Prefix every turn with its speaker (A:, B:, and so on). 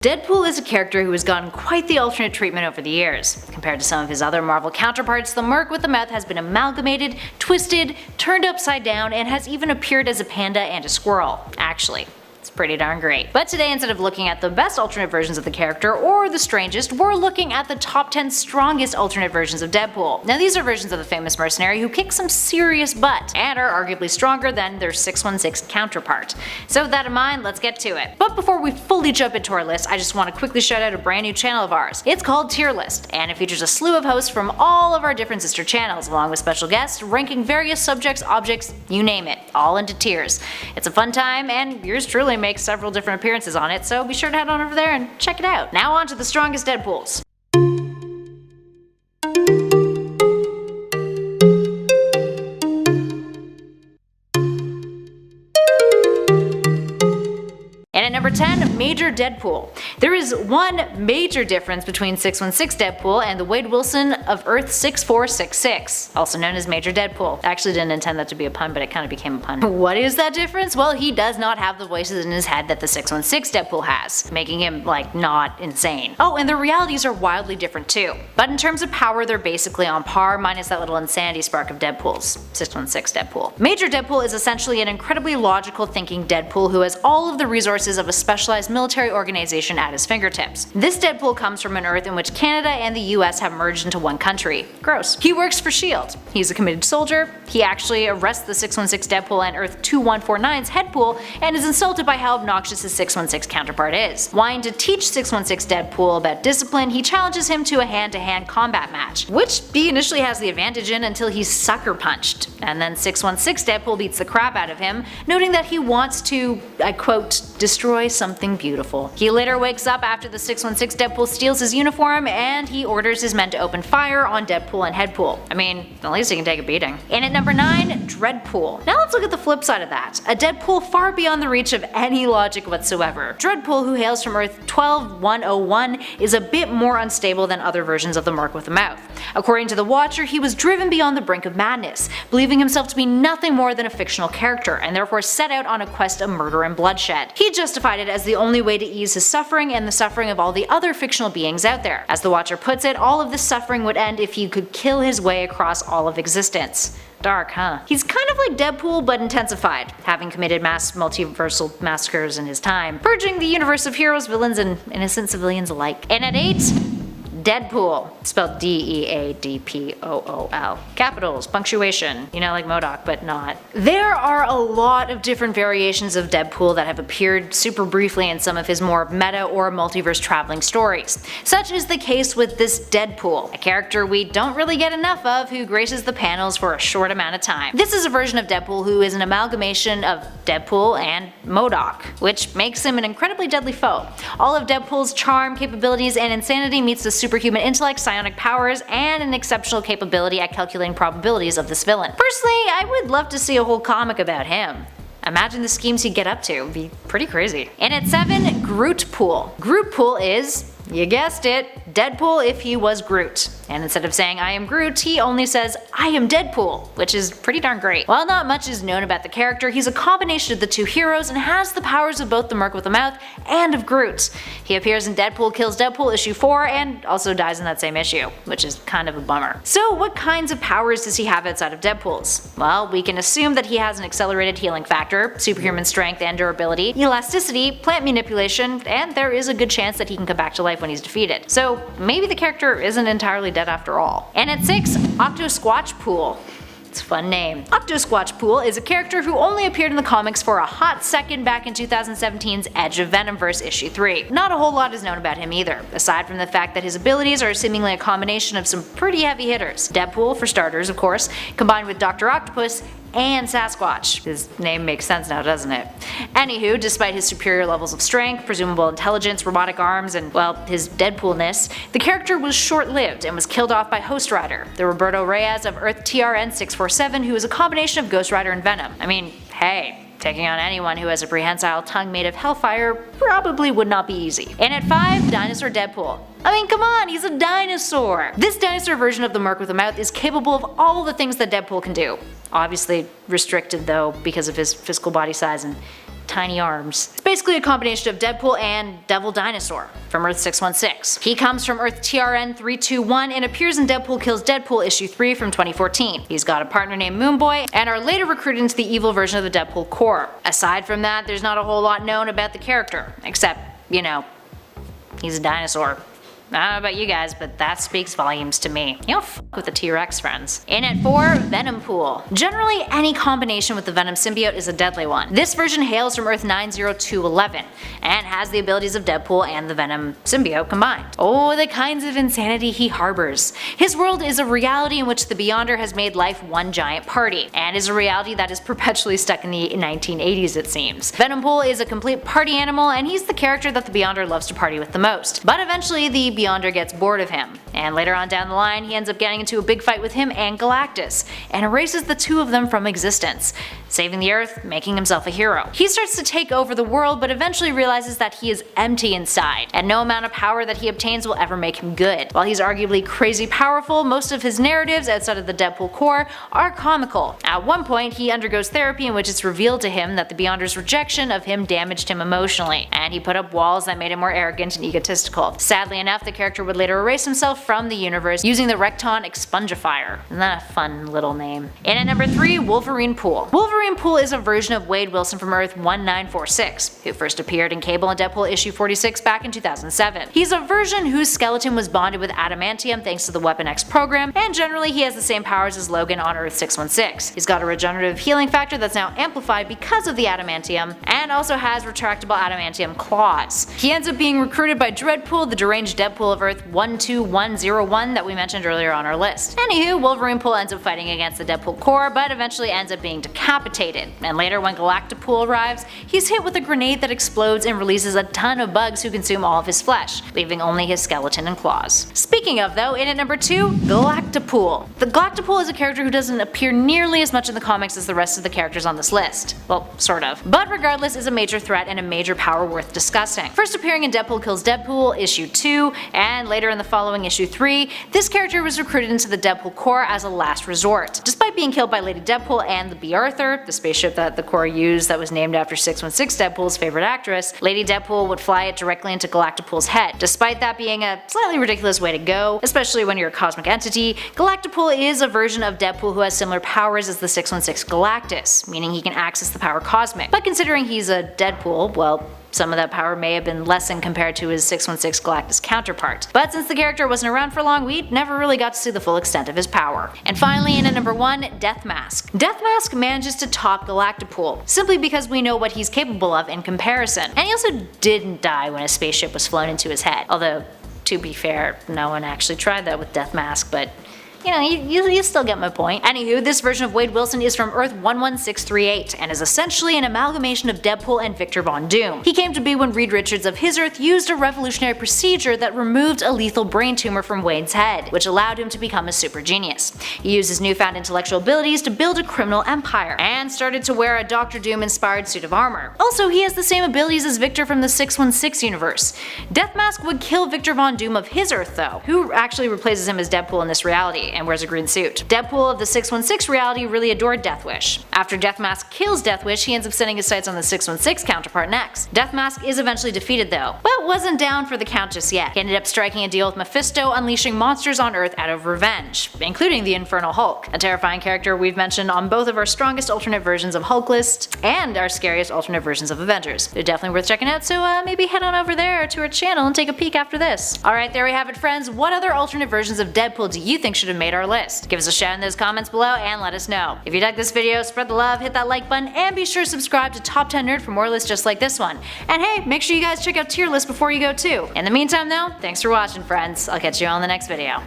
A: Deadpool is a character who has gotten quite the alternate treatment over the years. Compared to some of his other Marvel counterparts, the merc with the mouth has been amalgamated, twisted, turned upside down, and has even appeared as a panda and a squirrel. Actually, it's pretty darn great. But today, instead of looking at the best alternate versions of the character or the strangest, we're looking at the top 10 strongest alternate versions of Deadpool. Now these are versions of the famous mercenary who kick some serious butt and are arguably stronger than their 616 counterpart. So with that in mind, let's get to it. But before we fully jump into our list, I just want to quickly shout out a brand new channel of ours. It's called Tier List, and it features a slew of hosts from all of our different sister channels, along with special guests ranking various subjects, objects, you name it, all into tiers. It's a fun time, and yours truly makes several different appearances on it, so be sure to head on over there and check it out. Now on to the strongest Deadpools. And at number 10, Major Deadpool. There is one major difference between 616 Deadpool and the Wade Wilson of Earth 6466, also known as Major Deadpool. I actually didn't intend that to be a pun, but it kind of became a pun. What is that difference? Well, he does not have the voices in his head that the 616 Deadpool has, making him, like, not insane. Oh, and the realities are wildly different too. But in terms of power, they're basically on par, minus that little insanity spark of Deadpool's 616 Deadpool. Major Deadpool is essentially an incredibly logical thinking Deadpool who has all of the resources of a specialized military organization at his fingertips. This Deadpool comes from an Earth in which Canada and the US have merged into one country. Gross. He works for S.H.I.E.L.D. He's a committed soldier. He actually arrests the 616 Deadpool and Earth 2149's Headpool and is insulted by how obnoxious his 616 counterpart is. Wanting to teach 616 Deadpool about discipline, he challenges him to a hand-to-hand combat match, which he initially has the advantage in until he's sucker punched. And then 616 Deadpool beats the crap out of him, noting that he wants to, I quote, destroy something beautiful. He later wakes up after the 616 Deadpool steals his uniform and he orders his men to open fire on Deadpool and Headpool. I mean, at least he can take a beating. And at number 9, DREADPOOL. Now let's look at the flip side of that. A Deadpool far beyond the reach of any logic whatsoever. DREADPOOL, who hails from Earth 12101, is a bit more unstable than other versions of the merc with a mouth. According to the Watcher, he was driven beyond the brink of madness, believing himself to be nothing more than a fictional character, and therefore set out on a quest of murder and bloodshed. He justified it as the only way to ease his suffering and the suffering of all the other fictional beings out there. As the Watcher puts it, all of this suffering would end if he could kill his way across all of existence. Dark, huh? He's kind of like Deadpool, but intensified, having committed mass multiversal massacres in his time, purging the universe of heroes, villains, and innocent civilians alike. And at 8, Deadpool, spelled D.E.A.D.P.o.o.l. Capitals, punctuation, you know, like MODOK, but not. There are a lot of different variations of Deadpool that have appeared super briefly in some of his more meta or multiverse traveling stories. Such is the case with this Deadpool, a character we don't really get enough of who graces the panels for a short amount of time. This is a version of Deadpool who is an amalgamation of Deadpool and MODOK, which makes him an incredibly deadly foe. All of Deadpool's charm, capabilities, and insanity meets the superhuman intellect, psionic powers, and an exceptional capability at calculating probabilities of this villain. Personally, I would love to see a whole comic about him. Imagine the schemes he'd get up to, it'd be pretty crazy. And at 7, GROOTPOOL. GROOTPOOL is, you guessed it, Deadpool if he was Groot. And instead of saying I am Groot, he only says I am Deadpool, which is pretty darn great. While not much is known about the character, he's a combination of the two heroes and has the powers of both the merc with a mouth and of Groot. He appears in Deadpool Kills Deadpool issue 4 and also dies in that same issue, which is kind of a bummer. So what kinds of powers does he have outside of Deadpool's? Well, we can assume that he has an accelerated healing factor, superhuman strength and durability, elasticity, plant manipulation, and there is a good chance that he can come back to life when he's defeated. So maybe the character isn't entirely dead after all. And at 6, QUATCHPOOL. It's a fun name. QUATCHPOOL is a character who only appeared in the comics for a hot second back in 2017's Edge of Venomverse issue 3. Not a whole lot is known about him either, aside from the fact that his abilities are seemingly a combination of some pretty heavy hitters. Deadpool, for starters, of course, combined with Dr. Octopus and Sasquatch. His name makes sense now, doesn't it? Anywho, despite his superior levels of strength, presumable intelligence, robotic arms, and, well, his Deadpoolness, the character was short-lived and was killed off by Ghost Rider, the Roberto Reyes of Earth TRN 647, who is a combination of Ghost Rider and Venom. I mean, hey, taking on anyone who has a prehensile tongue made of hellfire probably would not be easy. And at 5, Dinosaur Deadpool. I mean, come on, he's a dinosaur! This dinosaur version of the merc with a mouth is capable of all the things that Deadpool can do. Obviously restricted though because of his physical body size and tiny arms. It's basically a combination of Deadpool and Devil Dinosaur from Earth 616. He comes from Earth TRN 321 and appears in Deadpool Kills Deadpool issue 3 from 2014. He's got a partner named Moonboy and are later recruited into the evil version of the Deadpool Corps. Aside from that, there's not a whole lot known about the character, except, you know, he's a dinosaur. I don't know about you guys, but that speaks volumes to me. You don't f with the T-Rex, friends. In at 4, Venompool. Generally, any combination with the Venom symbiote is a deadly one. This version hails from Earth 90211 and has the abilities of Deadpool and the Venom symbiote combined. Oh, the kinds of insanity he harbors. His world is a reality in which the Beyonder has made life one giant party, and is a reality that is perpetually stuck in the 1980s, it seems. Venompool is a complete party animal, and he's the character that the Beyonder loves to party with the most. But eventually, the Beyonder gets bored of him, and later on down the line he ends up getting into a big fight with him and Galactus, and erases the two of them from existence, saving the Earth, making himself a hero. He starts to take over the world, but eventually realizes that he is empty inside, and no amount of power that he obtains will ever make him good. While he's arguably crazy powerful, most of his narratives outside of the Deadpool Corps are comical. At one point, he undergoes therapy in which it's revealed to him that the Beyonder's rejection of him damaged him emotionally, and he put up walls that made him more arrogant and egotistical. Sadly enough, the character would later erase himself from the universe using the Recton Expungifier. Isn't that a fun little name? In at number 3, Wolverinepool. Wolverinepool is a version of Wade Wilson from Earth 1946, who first appeared in Cable and Deadpool issue 46 back in 2007. He's a version whose skeleton was bonded with adamantium thanks to the Weapon X program, and generally he has the same powers as Logan on Earth 616. He's got a regenerative healing factor that's now amplified because of the adamantium, and also has retractable adamantium claws. He ends up being recruited by DREADPOOL, the deranged Deadpool of Earth 12101 that we mentioned earlier on our list. Anywho, Wolverinepool ends up fighting against the Deadpool Corps, but eventually ends up being decapitated, and later when GALACTIPOOL arrives, he's hit with a grenade that explodes and releases a ton of bugs who consume all of his flesh, leaving only his skeleton and claws. Speaking of though, in at number 2, GALACTIPOOL. The GALACTIPOOL is a character who doesn't appear nearly as much in the comics as the rest of the characters on this list. Well, sort of. But regardless, is a major threat and a major power worth discussing. First appearing in Deadpool Kills Deadpool issue 2, and later in the following issue 3, this character was recruited into the Deadpool Corps as a last resort. Despite being killed by Lady Deadpool and the B. Arthur, the spaceship that the Corps used that was named after 616 Deadpool's favorite actress, Lady Deadpool would fly it directly into GALACTIPOOL's head. Despite that being a slightly ridiculous way to go, especially when you're a cosmic entity, GALACTIPOOL is a version of Deadpool who has similar powers as the 616 Galactus, meaning he can access the power cosmic. But considering he's a Deadpool, well, some of that power may have been lessened compared to his 616 Galactus counterpart. But since the character wasn't around for long, we never really got to see the full extent of his power. And finally, in at number 1, Deathmask. Deathmask manages to top GALACTIPOOL, simply because we know what he's capable of in comparison. And he also didn't die when a spaceship was flown into his head. Although, to be fair, no one actually tried that with Deathmask, but you know, you still get my point. Anywho, this version of Wade Wilson is from Earth 11638 and is essentially an amalgamation of Deadpool and Victor Von Doom. He came to be when Reed Richards of his Earth used a revolutionary procedure that removed a lethal brain tumor from Wade's head, which allowed him to become a super genius. He used his newfound intellectual abilities to build a criminal empire, and started to wear a Dr. Doom-inspired suit of armor. Also, he has the same abilities as Victor from the 616 universe. Deathmask would kill Victor Von Doom of his Earth though, who actually replaces him as Deadpool in this reality, and wears a green suit. Deadpool of the 616 reality really adored Deathwish. After Deathmask kills Deathwish, he ends up setting his sights on the 616 counterpart next. Deathmask is eventually defeated though, but wasn't down for the count just yet. He ended up striking a deal with Mephisto, unleashing monsters on Earth out of revenge, including the Infernal Hulk, a terrifying character we've mentioned on both of our strongest alternate versions of Hulk list and our scariest alternate versions of Avengers. They're definitely worth checking out, so maybe head on over there to our channel and take a peek after this. Alright, there we have it friends. What other alternate versions of Deadpool do you think should have made our list? Give us a shout in those comments below and let us know. If you dug this video, spread the love, hit that like button, and be sure to subscribe to Top 10 Nerd for more lists just like this one. And hey, make sure you guys check out tier lists before you go too. In the meantime though, thanks for watching friends. I'll catch you all in the next video.